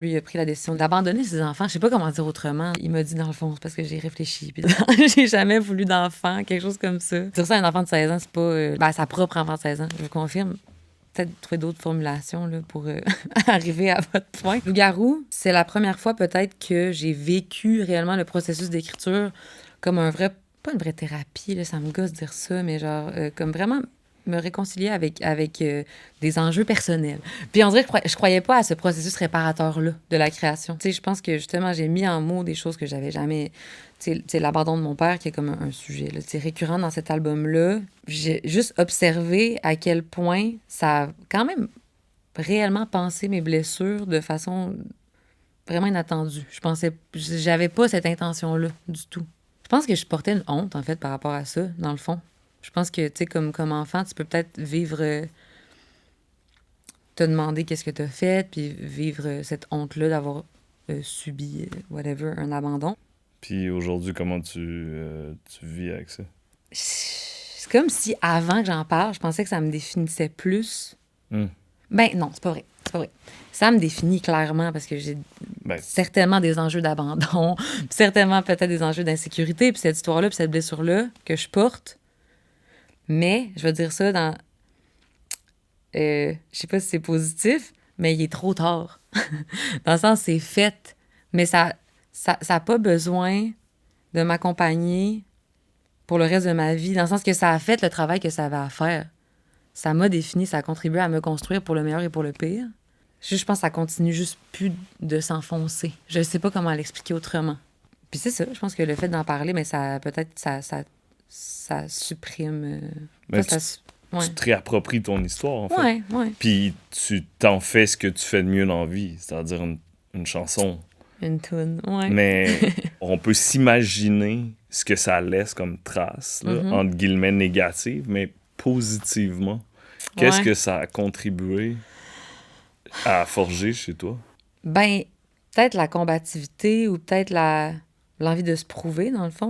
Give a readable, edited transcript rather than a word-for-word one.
Lui, il a pris la décision d'abandonner ses enfants. Je sais pas comment dire autrement. Il m'a dit, dans le fond, c'est parce que j'ai réfléchi. Puis j'ai jamais voulu d'enfant, quelque chose comme ça. Sur ça, un enfant de 16 ans, c'est pas... sa propre enfant de 16 ans, je vous confirme. Peut-être trouver d'autres formulations là, pour arriver à votre point. Loup-garou, c'est la première fois peut-être que j'ai vécu réellement le processus d'écriture comme un vrai... Pas une vraie thérapie, là, ça me gosse de dire ça, mais genre comme vraiment me réconcilier avec des enjeux personnels. Puis on dirait que je croyais pas à ce processus réparateur-là de la création. Tu sais, je pense que justement, j'ai mis en mots des choses que j'avais jamais... Tu sais, l'abandon de mon père, qui est comme un sujet là, récurrent dans cet album-là. J'ai juste observé à quel point ça a quand même réellement pensé mes blessures de façon vraiment inattendue. J'avais pas cette intention-là du tout. Je pense que je portais une honte, en fait, par rapport à ça, dans le fond. Je pense que, tu sais, comme enfant, tu peux peut-être vivre... te demander qu'est-ce que t'as fait, puis vivre cette honte-là d'avoir subi, whatever, un abandon. Puis aujourd'hui, comment tu vis avec ça? C'est comme si, avant que j'en parle, je pensais que ça me définissait plus. Ben non, c'est pas vrai. C'est pas vrai. Ça me définit clairement parce que j'ai certainement des enjeux d'abandon, puis certainement peut-être des enjeux d'insécurité, puis cette histoire-là, puis cette blessure-là que je porte. Mais, je vais dire ça dans... je sais pas si c'est positif, mais il est trop tard. Dans le sens, c'est fait. Mais ça a pas besoin de m'accompagner pour le reste de ma vie. Dans le sens que ça a fait le travail que ça avait à faire. Ça m'a défini, ça a contribué à me construire pour le meilleur et pour le pire. Je pense que ça continue juste plus de s'enfoncer. Je sais pas comment l'expliquer autrement. Puis c'est ça, je pense que le fait d'en parler, mais ça peut-être ça supprime... Mais tu te réappropries ton histoire, en fait. Ouais. Puis tu t'en fais ce que tu fais de mieux dans la vie, c'est-à-dire une chanson. Une toune, ouais. Mais on peut s'imaginer ce que ça laisse comme trace, là, entre guillemets négative, mais positivement. Qu'est-ce que ça a contribué à forger chez toi? Ben, peut-être la combativité ou peut-être l'envie de se prouver, dans le fond.